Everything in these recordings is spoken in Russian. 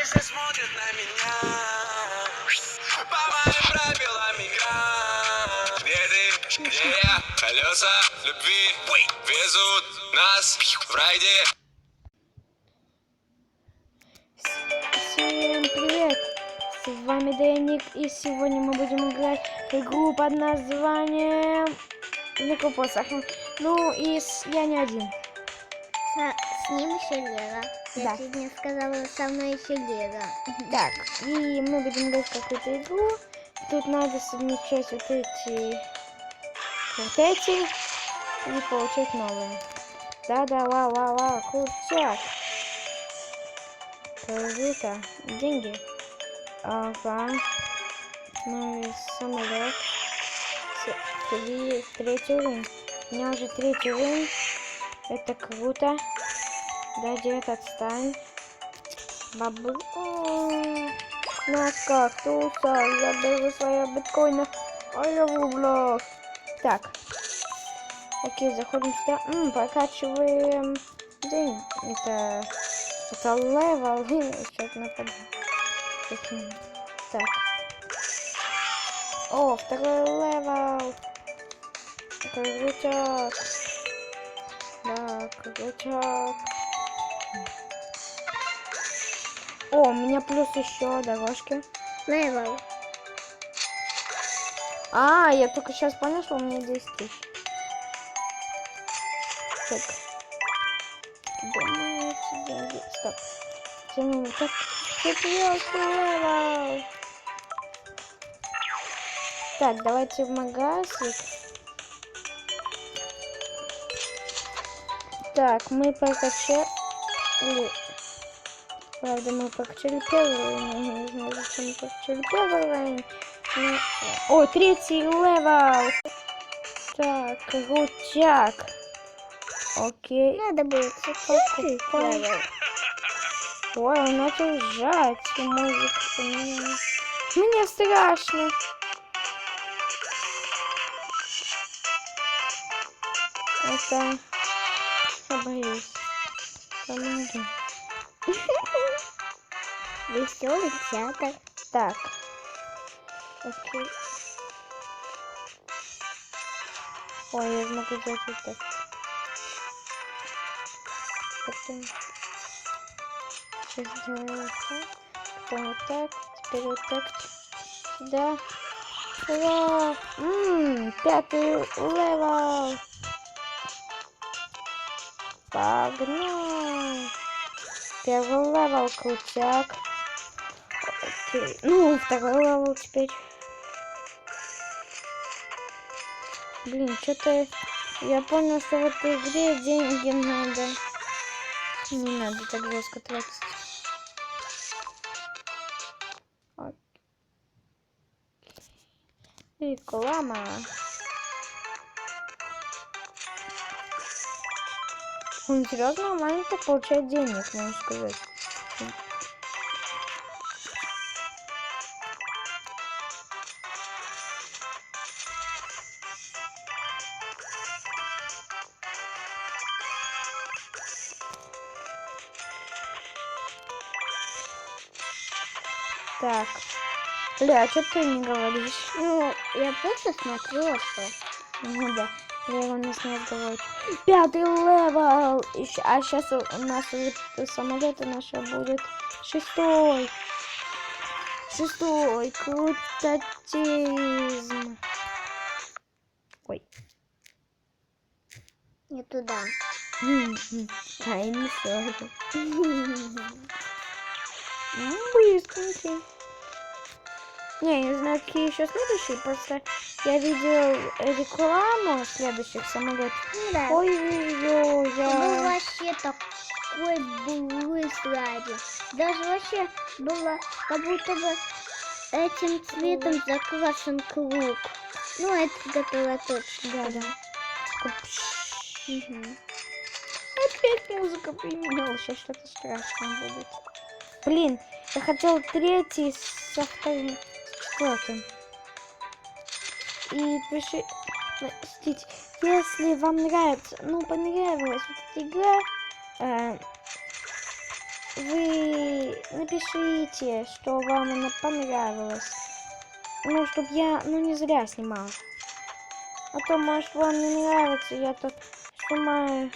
все смотрят на меня. По моим правилам игра. Где ты, где я? Колеса любви везут нас в райде. Всем привет! С вами Дэник, и сегодня мы будем играть в игру под названием Микропосох. Ну и я не один. С ним еще Лера. Я Да. сегодня сказала, со мной еще Лера. Так, и мы будем играть в какую-то игру. Тут надо совмещать вот эти и получать новые. Да-да, вау, крутяк. Круто. Деньги. Ага. Ну и самолет. Третий уровень. У меня уже третий уровень. Это круто. Да, девять, отстань. Бабу. На кактуса. Я беру свои биткоины. А я в рублях. Так. Окей, заходим сюда. Прокачиваем день. Это левел. Что-то нападает. Так. О, второй левел. Крутяк. Да, крутяк. О, у меня плюс еще дорожки. Левел. Я только сейчас понял, что у меня 10 тысяч. Так. Думаю, деньги. Стоп. Так, четвертый левел. Так, давайте в магазин. Так, мы прокачали. Правда, мы прокачали первый уровень. Не знаю, зачем мы прокачали первый уровень. О, третий левел. Так, крутяк. Окей. Надо будет четвертый левел. Ой, он начал жать. Музыку. Мне страшно. Это... Я боюсь. Помоги. Веселый театр. Так. Окей. Ой, я могу взять вот так. Потом... Сейчас сделаю так. Потом вот так. Теперь вот так. Сюда. Ура! Пятый левел. Погнали. Первый левел, крутяк. Окей. Ну, второй левел теперь. Блин, что-то... Я понял, что в этой игре деньги надо. Не надо так жестко тратить. Реклама. Он серьезно нормально так получает денег, можно сказать. Так. Бля, а что ты не говоришь? Ну, я просто смотрю, что... Ну да, Лева нас не разговаривает. Пятый левел! А сейчас у нас уже самолеты наши будет шестой. Шестой. Крутатизм. Ой. Не туда. Не все. Быстренький. Не знаю, какие еще следующие, просто я видел рекламу следующих самолетов. Ну да. Ой-ой-ой, Был вообще такой быстрый. Даже вообще было как будто бы этим цветом закрашен круг. Ну, это готово точно. Да. Опять музыка поменялась, сейчас что-то страшное будет. Блин, я хотел третий со вторым, с четвертым. И пишите, если вам нравится, понравилась вот эта игра, вы напишите, что вам она понравилась. Ну, чтоб я, не зря снимал. А то, может, вам не нравится, я тут снимаю,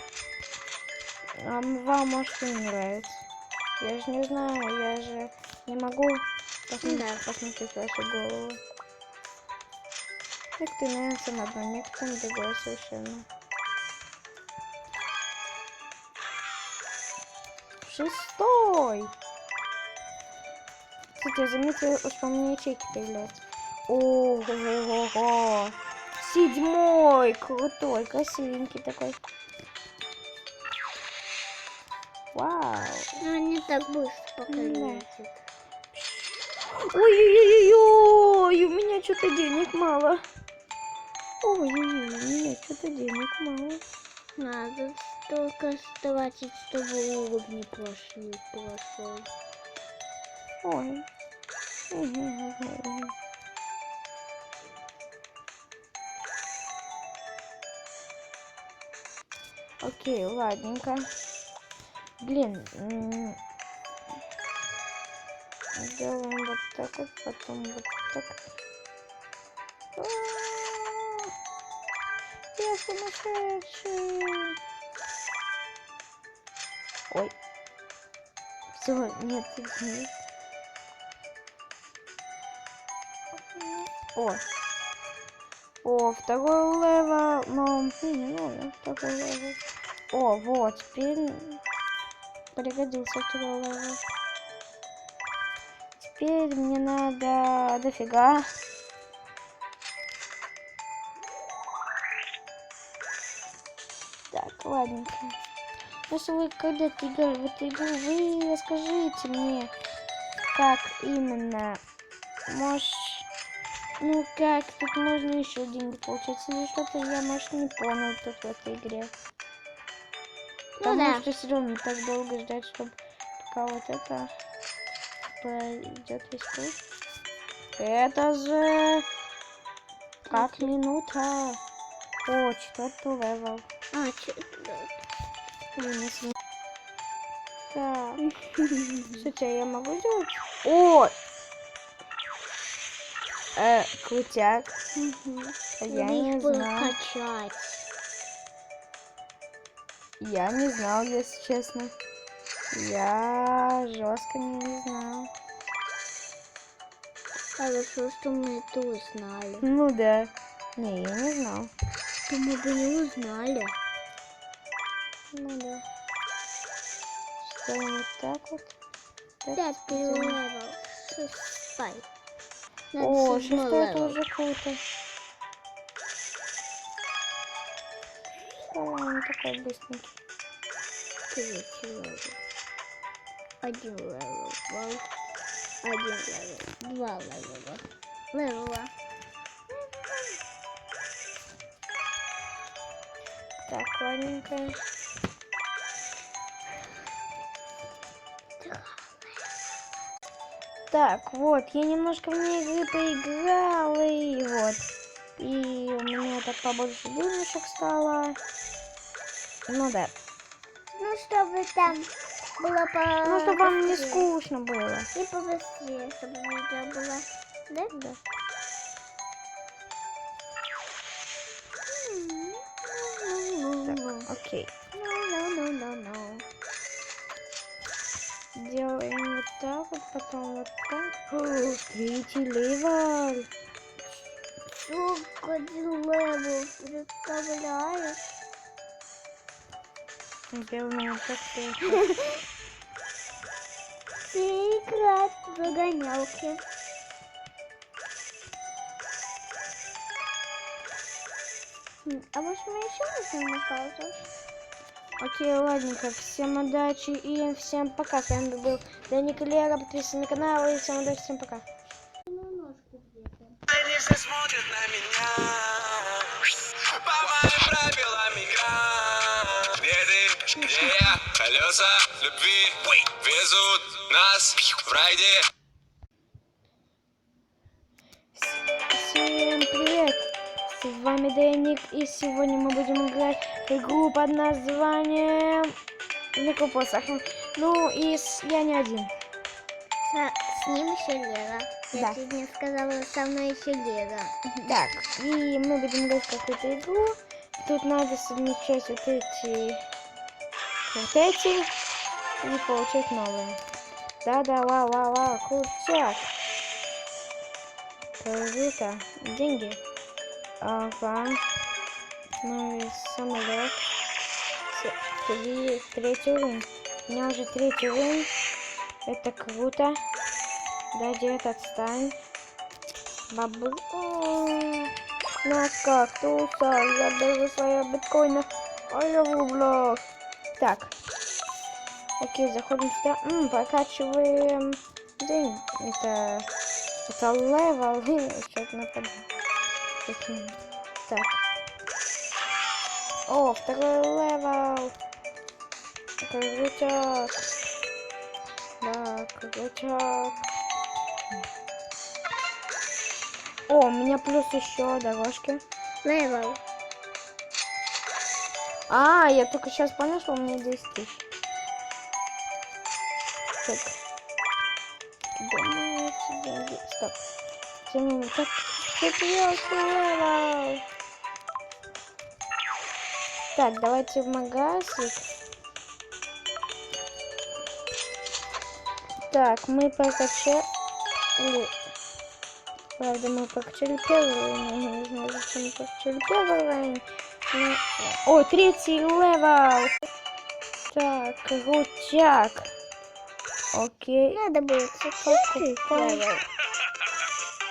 а вам, может, и не нравится. Я же не знаю, я же не могу посмотреть вашу голову. Некоторые нравятся на одно, некоторые на другое совершенно. 6-й! Кстати, я заметила, что у меня ячейки появляются. Ого-го-го! 7-й! Крутой, красивенький такой. Вау! Ну, не так быстро пока летит. Ой-ой-ой-ой! У меня что-то денег мало. Ой-ой-ой, у меня что-то денег мало. Надо столько тратить, чтобы уровни прошли. Ой. Окей, ладненько. Блин. Делаем вот так вот, потом вот так. Я сумасшедший. Ой. Все, нет идей. О, второй левел. Ну, второй левел. О, вот, теперь пригодился второй левел. Теперь мне надо дофига. Так, ладненько. Если вы когда-то играли в эту игру, вы расскажите мне, как именно, может, как тут можно еще деньги получать, или что-то я, может, не понял тут в этой игре. Потому что все равно так долго ждать, чтобы пока вот это пройдет весь путь. Это же как минута. О, 4-й левел. Так. Кстати, я могу сделать? О! Крутяк. Я не знал. Я не знал, если честно. Я жестко не знал. Хорошо, что мы это узнали. Ну да. Не, я не знал. То мы бы не узнали. Ну да. Что вот так вот. 5-й левел. 6-й. О, 6-й тоже круто. Он такой быстренький. 3-й левел. 1 левел. 1 левел. 2 левела. Так, ладненько. Так, вот, я немножко в ней игры поиграл, и вот. И у меня так побольше денежек стало. Ну да. Ну, чтобы там было по... Ну, чтобы вам не скучно было. И побыстрее, чтобы видео было. Да? Да. Так, окей. No. Делаем вот так вот, потом вот так. О, 3-й левел. Сколько левел, представляешь? Я у меня так Все играть в догонялки. А может мы еще можем на паузу? Окей, ладненько. Всем удачи и всем пока. С вами был Даник Лера. Подписывайтесь на канал и всем удачи, всем пока. Они все смотрят на меня. По моим правилам игра. Где ты, где я? Колеса любви везут нас в райде. Всем привет! С вами Даник, и сегодня мы будем играть в игру под названием Великий посох. Ну и я не один. С ним еще Лера. Я Да. чуть не сказала, со мной еще Лера. Так, и мы будем играть в какую-то игру. Тут надо совмещать вот эти и получать новые. Да-да, вау, крутяк. Круто. Деньги. Ага. Новый самолет. Третий уровень. У меня уже третий уровень. Это круто. Да, дед, отстань. Бабу. На кактуса. Я беру свои биткоины. А я в рублях. Так. Окей, заходим сюда. Прокачиваем день. Это левел. Что-то нападает. Так. О, второй левел. Крутяк. Да, крутяк. О, у меня плюс еще дорожки. Левел. Я только сейчас понял, что у меня 10 тысяч. Так. Думаю, деньги. Стоп. Так, четвертый левел. Так, давайте в магазин. Так, мы прокачали. Правда, мы прокачали первый уровень. Я не знаю, зачем мы прокачали первый уровень. О, третий левел. Так, крутяк. Окей. Надо будет покупать левел.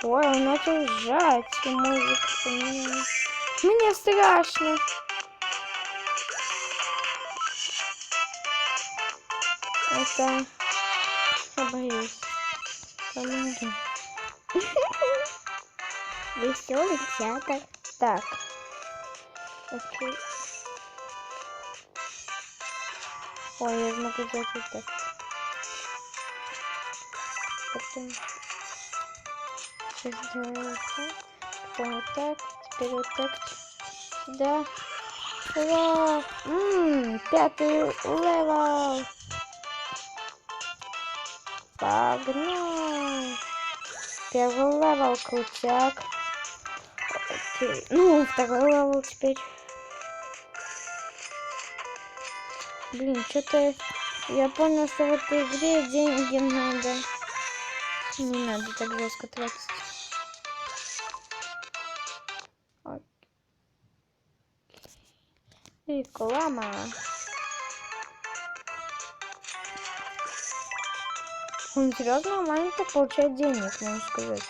Ой, он начал сжать музыку. Мне страшно. Это... Я боюсь. Помоги. Веселый театр. Так. Окей. Ой, я могу взять вот так. Потом... Сейчас сделаю так. Потом вот так. Теперь вот так. Сюда. Ура! Пятый левел. Погнали. Первый левел, крутяк. Окей. Ну, второй левел теперь. Блин, что-то... Я понял, что в этой игре деньги надо. Не надо так жестко тратить. Реклама. Он серьезно нормально так получает денег, можно сказать.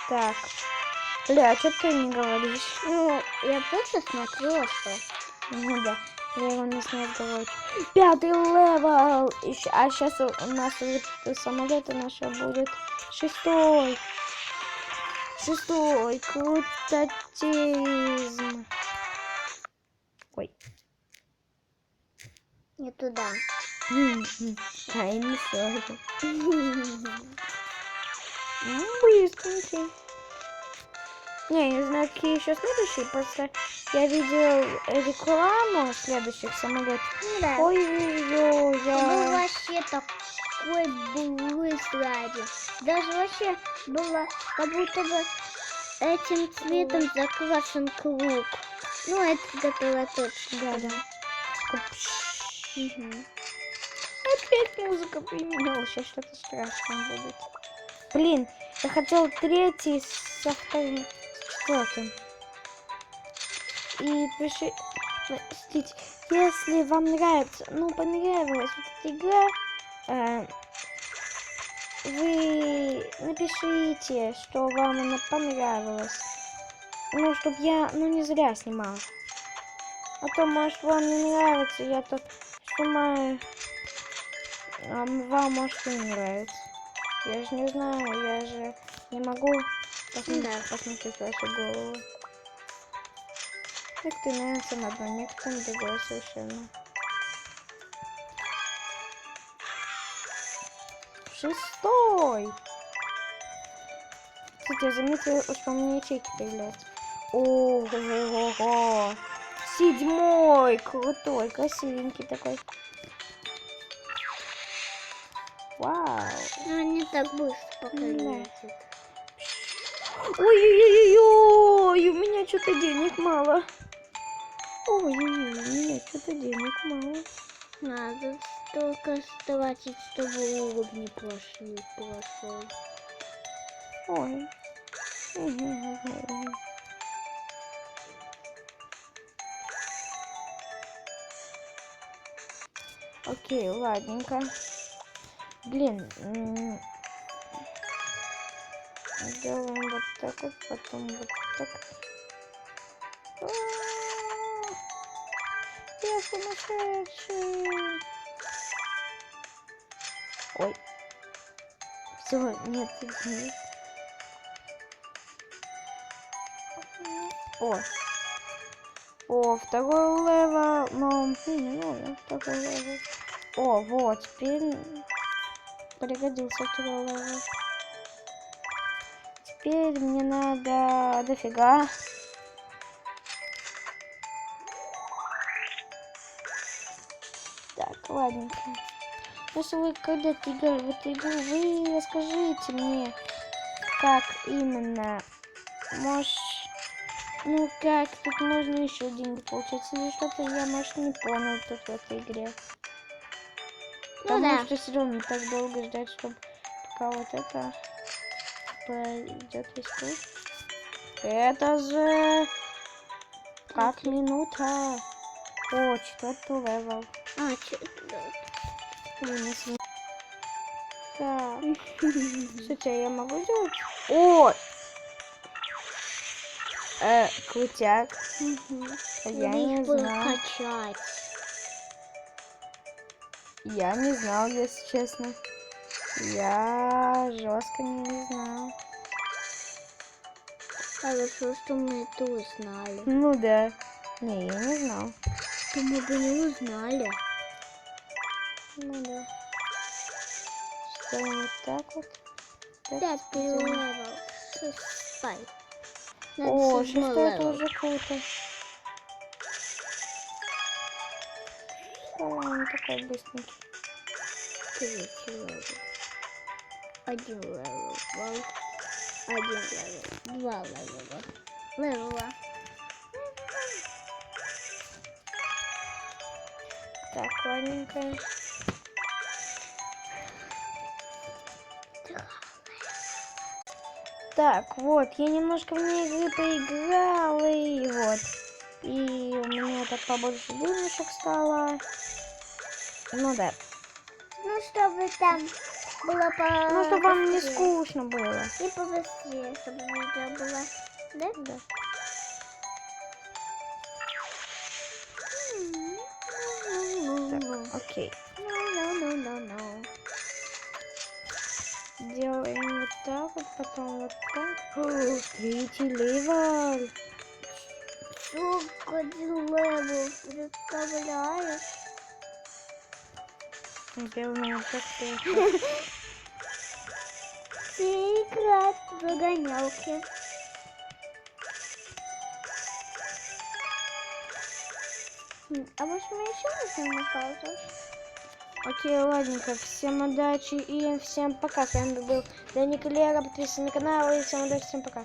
Так. Бля, а что ты не говоришь? Ну, я просто смотрела, что... Ну да, я его не знаю говорить. Пятый левел! А сейчас у нас самолета наша будет шестой. Шестой. Крутотизм. Ой. Не туда. I'm sorry. Быстренький. Не, не знаю, какие еще следующие, просто я видел рекламу следующих самолетов. Да. Ой-ой-ой, Был вообще такой быстрый. Даже вообще было, как будто бы этим цветом закрашен круг. Ну, это готово точно. Да. Опять музыка поменялась, сейчас что-то страшное будет. Блин, я хотел третий со вторым, с четвертым. И простите, если вам нравится, понравилась вот эта игра, вы напишите, что вам она понравилась. Ну, чтобы я, не зря снимала. А то, может, вам не нравится, я тут снимаю, а вам, может, и не нравится. Я же не знаю, я же не могу посмотреть вашу голову. Некоторые нравятся на одно, некоторым другое совершенно. 6-й. Кстати, я заметила, что у меня ячейки появляются. Ого-го-го. 7-й. Крутой, красивенький такой. Вау. Ну, не так быстро пока Да. летит. Ой-ой-ой-ой, у меня что-то денег мало. Ой-ой-ой, у меня что-то денег мало. Надо столько тратить, чтобы уровни прошел. Ой. Окей, ладненько. Блин. Делаем вот так вот, потом вот так. Я сумасшедший. Ой. Все, нет, нет. О, второй левел. Ну, второй левел. О, вот, теперь пригодился второй левел. Теперь мне надо дофига. Так, ладненько. Если вы когда-то играли в эту игру, вы расскажите мне, как именно. Может, ну как тут можно еще деньги получать, или что-то я, может, не понял тут в этой игре. Ну Потому да. что все равно так долго ждать, чтобы пока вот это пройдет весь путь. Это же как минута. О, 4-й левел. А, чё? Вынесли. Так. Слушайте, а я могу сделать? О! Крутяк. Я не знал. Качать. Я не знал, если честно. Я жестко не знал. Хорошо, что мы это узнали. Ну да. Не, я не знал. То мы бы не узнали. Ну да. Ставим вот так вот. Так, 5-й сделаем. левел. 6-й. О, 7-й 6-й это левел. уже круто. Он такой быстренький. 3-й левел. 1 левел. 1 левел. 2 левела. Левела. Так, ладненько. Так, вот, я немножко в ней игры поиграл, и вот. И у меня так побольше денежек стало. Ну да. Ну, чтобы там было по... Ну, чтобы вам не побыстрее. скучно было. И побыстрее, чтобы видео было. Да? Да. Так, окей. No. Делаем вот так вот, потом вот так. О, 3-й левел. Сколько левел, представляешь? Я умею так сделать. Все играть в загонялки. А может мы еще нажмем на паузу? Окей, ладненько. Всем удачи и всем пока. С вами был Даник Лера. Подписывайтесь на канал и всем удачи, всем пока.